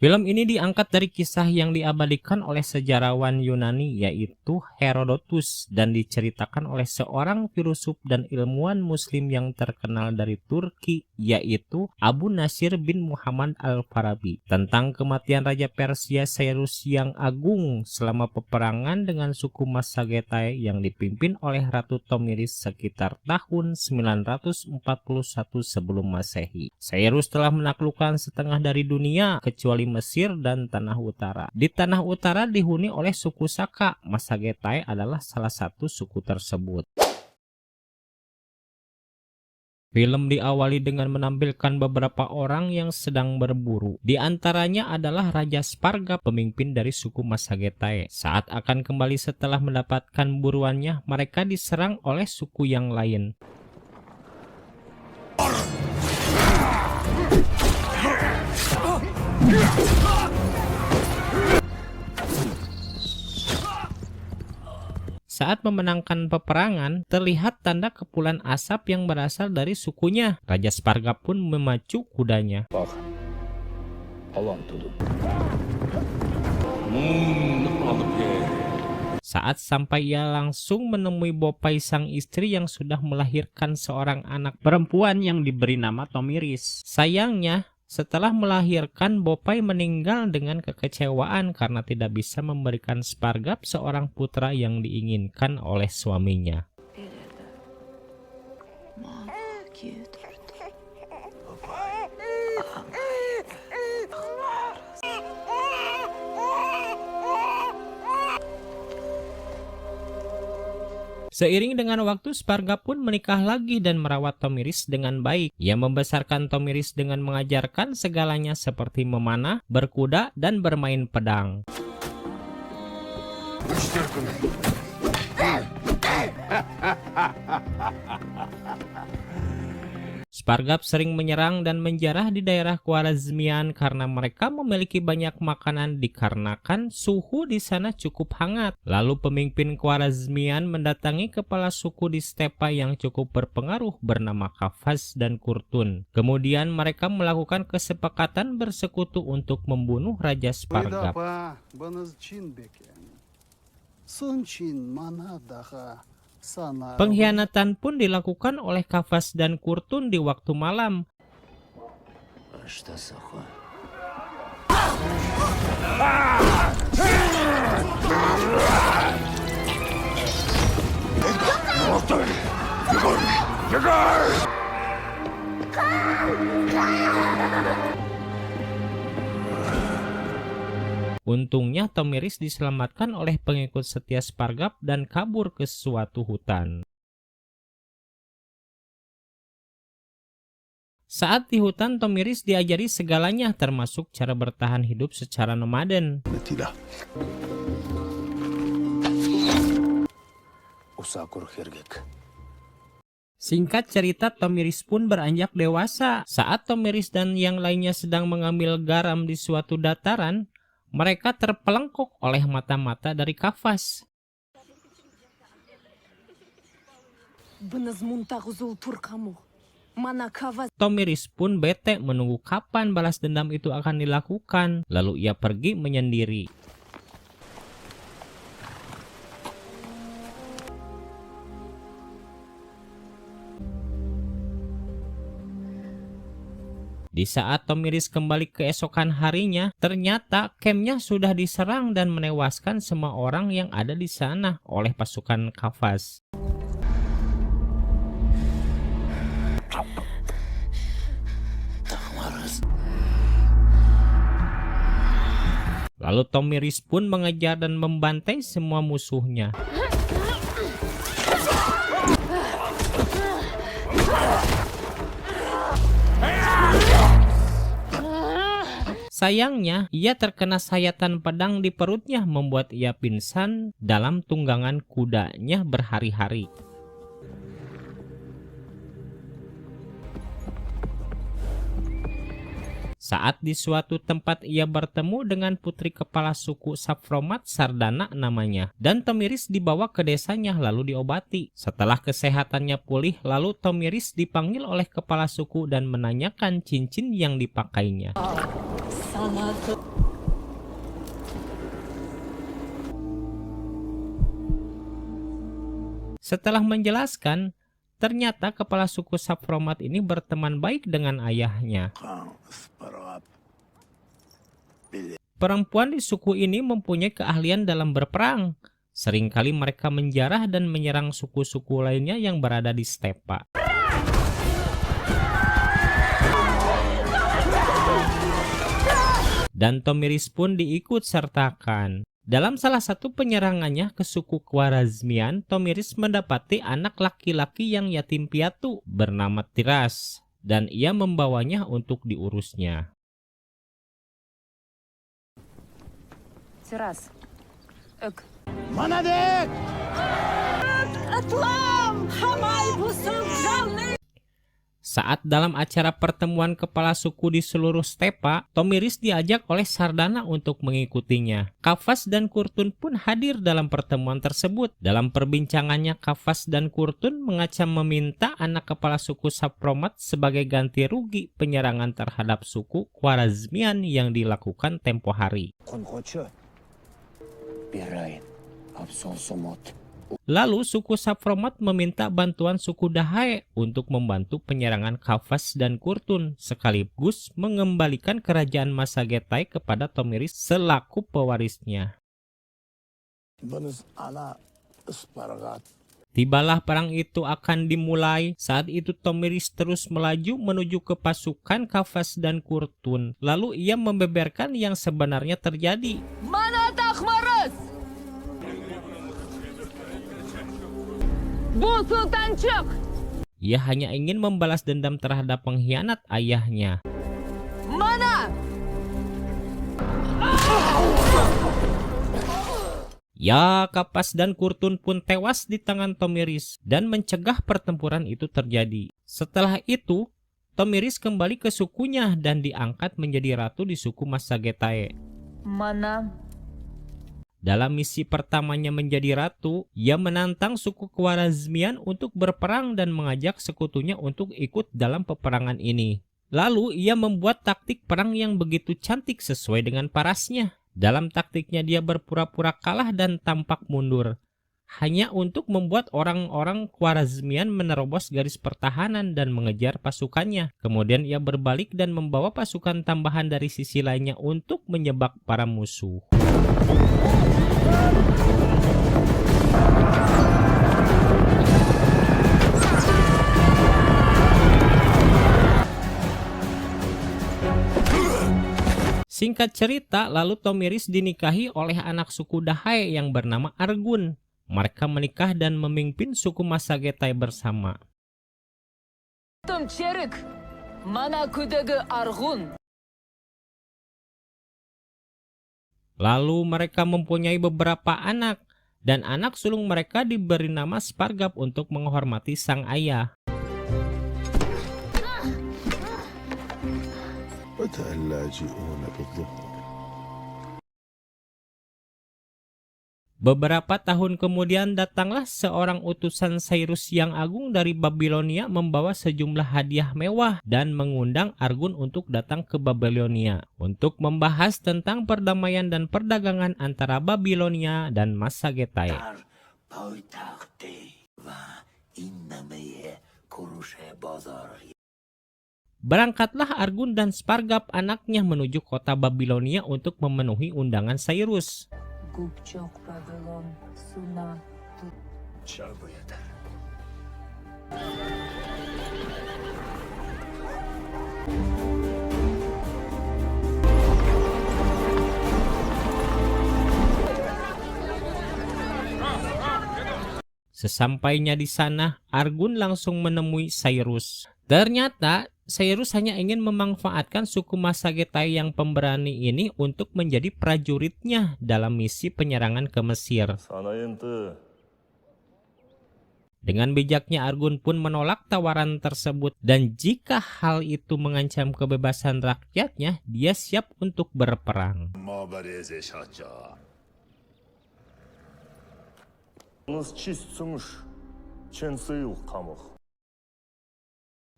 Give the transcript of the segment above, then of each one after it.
Film ini diangkat dari kisah yang diabadikan oleh sejarawan Yunani yaitu Herodotus dan diceritakan oleh seorang filosof dan ilmuwan muslim yang terkenal dari Turki yaitu Abu Nasir bin Muhammad Al-Farabi tentang kematian Raja Persia Cyrus yang agung selama peperangan dengan suku Massagetae yang dipimpin oleh Ratu Tomiris sekitar tahun 941 sebelum Masehi. Cyrus telah menaklukkan setengah dari dunia kecuali Mesir dan Tanah Utara. Di Tanah Utara dihuni oleh suku Saka. Massagetae adalah salah satu suku tersebut. Film diawali dengan menampilkan beberapa orang yang sedang berburu. Di antaranya adalah Raja Sparga, pemimpin dari suku Massagetae. Saat akan kembali setelah mendapatkan buruannya, mereka diserang oleh suku yang lain. Saat memenangkan peperangan, terlihat tanda kepulan asap yang berasal dari sukunya. Raja Sparga pun memacu kudanya. Saat sampai ia langsung menemui Bopai sang istri yang sudah melahirkan seorang anak perempuan yang diberi nama Tomiris. Sayangnya, setelah melahirkan, Bopai meninggal dengan kekecewaan karena tidak bisa memberikan Spargap seorang putra yang diinginkan oleh suaminya. Seiring dengan waktu, Sparga pun menikah lagi dan merawat Tomiris dengan baik. Ia membesarkan Tomiris dengan mengajarkan segalanya seperti memanah, berkuda, dan bermain pedang. Spargap sering menyerang dan menjarah di daerah Khwarezmian karena mereka memiliki banyak makanan dikarenakan suhu di sana cukup hangat. Lalu pemimpin Khwarezmian mendatangi kepala suku di Stepa yang cukup berpengaruh bernama Kafas dan Kurtun. Kemudian mereka melakukan kesepakatan bersekutu untuk membunuh Raja Spargap. Pengkhianatan pun dilakukan oleh Kafas dan Kurtun di waktu malam. Untungnya Tomiris diselamatkan oleh pengikut setia Spargap dan kabur ke suatu hutan. Saat di hutan, Tomiris diajari segalanya termasuk cara bertahan hidup secara nomaden. Singkat cerita, Tomiris pun beranjak dewasa. Saat Tomiris dan yang lainnya sedang mengambil garam di suatu dataran, mereka terpelengkuk oleh mata-mata dari Kafas. Tomiris pun bete menunggu kapan balas dendam itu akan dilakukan. Lalu ia pergi menyendiri. Di saat Tomiris kembali keesokan harinya, ternyata kampnya sudah diserang dan menewaskan semua orang yang ada di sana oleh pasukan Kafas. Lalu Tomiris pun mengejar dan membantai semua musuhnya. Sayangnya, ia terkena sayatan pedang di perutnya membuat ia pingsan dalam tunggangan kudanya berhari-hari. Saat di suatu tempat ia bertemu dengan putri kepala suku Safromat Sardana namanya, dan Tomiris dibawa ke desanya lalu diobati. Setelah kesehatannya pulih, lalu Tomiris dipanggil oleh kepala suku dan menanyakan cincin yang dipakainya. Setelah menjelaskan, ternyata kepala suku Sapromat ini berteman baik dengan ayahnya. Perempuan di suku ini mempunyai keahlian dalam berperang. Seringkali mereka menjarah dan menyerang suku-suku lainnya yang berada di stepa. Dan Tomiris pun diikut sertakan. Dalam salah satu penyerangannya ke suku Khwarazmian, Tomiris mendapati anak laki-laki yang yatim piatu bernama Tiras, dan ia membawanya untuk diurusnya. Tiras, Manadek! Saat dalam acara pertemuan kepala suku di seluruh stepa, Tomiris diajak oleh Sardana untuk mengikutinya. Kafas dan Kurtun pun hadir dalam pertemuan tersebut. Dalam perbincangannya, Kafas dan Kurtun mengacam meminta anak kepala suku Sapromat sebagai ganti rugi penyerangan terhadap suku Khwarazmian yang dilakukan tempo hari. Lalu suku Sapromat meminta bantuan suku Dahae untuk membantu penyerangan Kafas dan Kurtun, sekaligus mengembalikan kerajaan Masagetai kepada Tomiris selaku pewarisnya. Tibalah perang itu akan dimulai. Saat itu Tomiris terus melaju menuju ke pasukan Kafas dan Kurtun. Lalu ia membeberkan yang sebenarnya terjadi. Ia hanya ingin membalas dendam terhadap pengkhianat ayahnya. Ya, Kafas dan Kurtun pun tewas di tangan Tomiris dan mencegah pertempuran itu terjadi. Setelah itu, Tomiris kembali ke sukunya dan diangkat menjadi ratu di suku Masagetai. Dalam misi pertamanya menjadi ratu, ia menantang suku Khwarazmian untuk berperang dan mengajak sekutunya untuk ikut dalam peperangan ini. Lalu ia membuat taktik perang yang begitu cantik sesuai dengan parasnya. Dalam taktiknya dia berpura-pura kalah dan tampak mundur, hanya untuk membuat orang-orang Khwarazmian menerobos garis pertahanan dan mengejar pasukannya. Kemudian ia berbalik dan membawa pasukan tambahan dari sisi lainnya untuk menyebak para musuh. Singkat cerita, lalu Tomiris dinikahi oleh anak suku Dahae yang bernama Argun. Mereka menikah dan memimpin suku Masagetai bersama. Lalu mereka mempunyai beberapa anak, dan anak sulung mereka diberi nama Spargap untuk menghormati sang ayah. Beberapa tahun kemudian datanglah seorang utusan Cyrus yang agung dari Babilonia membawa sejumlah hadiah mewah dan mengundang Argun untuk datang ke Babilonia untuk membahas tentang perdamaian dan perdagangan antara Babilonia dan Masagetai. Berangkatlah Argun dan Spargap anaknya menuju kota Babilonia untuk memenuhi undangan Cyrus. Sesampainya di sana, Argun langsung menemui Cyrus. Ternyata Cyrus hanya ingin memanfaatkan suku Masagetai yang pemberani ini untuk menjadi prajuritnya dalam misi penyerangan ke Mesir. Dengan bijaknya Argun pun menolak tawaran tersebut, dan jika hal itu mengancam kebebasan rakyatnya, dia siap untuk berperang.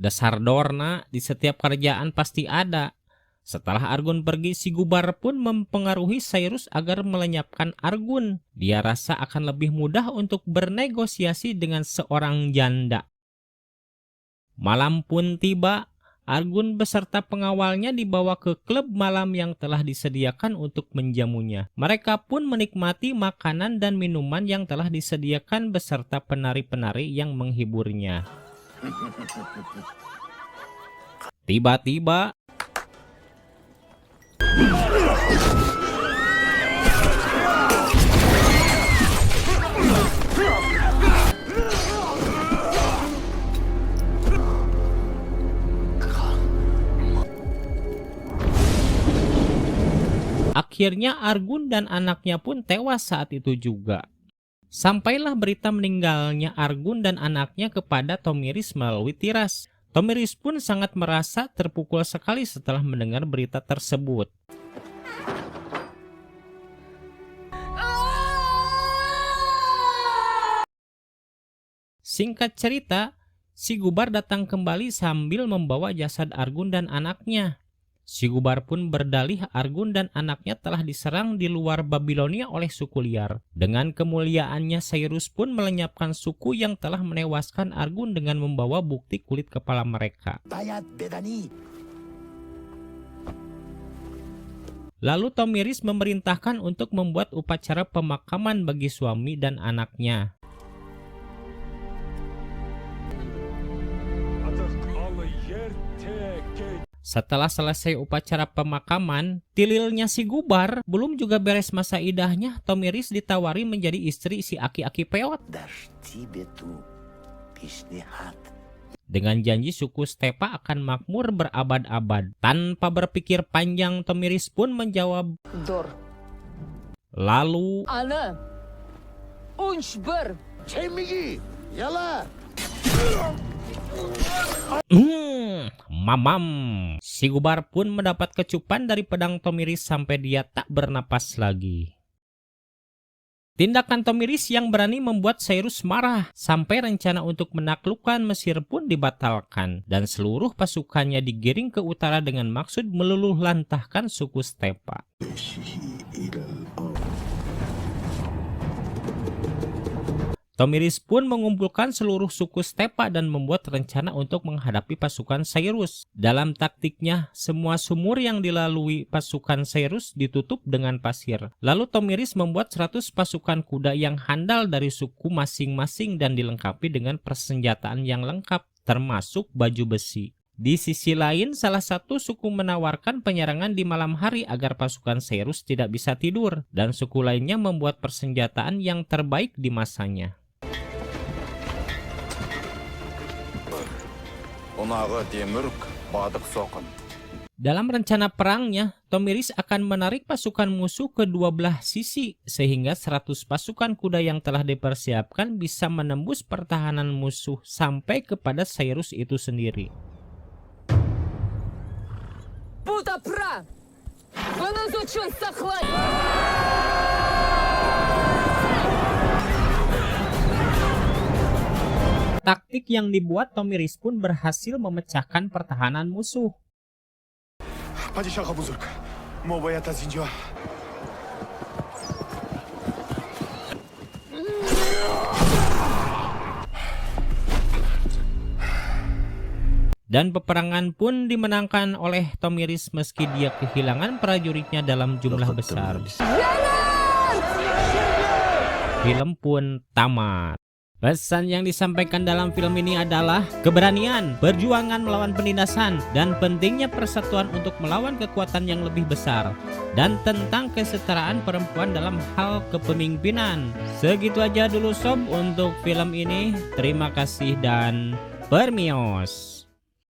Dasar Dorna, di setiap kerjaan pasti ada. Setelah Argun pergi, si Gubar pun mempengaruhi Cyrus agar melenyapkan Argun. Dia rasa akan lebih mudah untuk bernegosiasi dengan seorang janda. Malam pun tiba. Argun beserta pengawalnya dibawa ke klub malam yang telah disediakan untuk menjamunya. Mereka pun menikmati makanan dan minuman yang telah disediakan beserta penari-penari yang menghiburnya. Tiba-tiba akhirnya Argun dan anaknya pun tewas saat itu juga. Sampailah berita meninggalnya Argun dan anaknya kepada Tomiris melalui Tiras. Tomiris pun sangat merasa terpukul sekali setelah mendengar berita tersebut. Singkat cerita, si Gubar datang kembali sambil membawa jasad Argun dan anaknya. Si Gubar pun berdalih Argun dan anaknya telah diserang di luar Babilonia oleh suku liar. Dengan kemuliaannya, Cyrus pun melenyapkan suku yang telah menewaskan Argun dengan membawa bukti kulit kepala mereka. Lalu Tomiris memerintahkan untuk membuat upacara pemakaman bagi suami dan anaknya. Setelah selesai upacara pemakaman, tililnya si Gubar belum juga beres masa idahnya, Tomiris ditawari menjadi istri si aki-aki peot. Dengan janji suku Stepa akan makmur berabad-abad. Tanpa berpikir panjang, Tomiris pun menjawab, "Dor." Lalu, "Ana, unshber, cemigi, yala." Mamam. Si Gubar pun mendapat kecupan dari pedang Tomiris sampai dia tak bernapas lagi. Tindakan Tomiris yang berani membuat Cyrus marah, sampai rencana untuk menaklukkan Mesir pun dibatalkan, dan seluruh pasukannya digiring ke utara dengan maksud meluluh lantahkan suku Stepa. Tomiris pun mengumpulkan seluruh suku Stepa dan membuat rencana untuk menghadapi pasukan Cyrus. Dalam taktiknya, semua sumur yang dilalui pasukan Cyrus ditutup dengan pasir. Lalu Tomiris membuat 100 pasukan kuda yang handal dari suku masing-masing dan dilengkapi dengan persenjataan yang lengkap, termasuk baju besi. Di sisi lain, salah satu suku menawarkan penyerangan di malam hari agar pasukan Cyrus tidak bisa tidur, dan suku lainnya membuat persenjataan yang terbaik di masanya. Dalam rencana perangnya, Tomiris akan menarik pasukan musuh ke dua belah sisi, sehingga 100 pasukan kuda yang telah dipersiapkan bisa menembus pertahanan musuh sampai kepada Cyrus itu sendiri. Taktik yang dibuat Tomiris pun berhasil memecahkan pertahanan musuh. Dan peperangan pun dimenangkan oleh Tomiris meski dia kehilangan prajuritnya dalam jumlah besar. Film pun tamat. Pesan yang disampaikan dalam film ini adalah keberanian, perjuangan melawan penindasan, dan pentingnya persatuan untuk melawan kekuatan yang lebih besar, dan tentang kesetaraan perempuan dalam hal kepemimpinan. Segitu aja dulu sob untuk film ini. Terima kasih dan permios.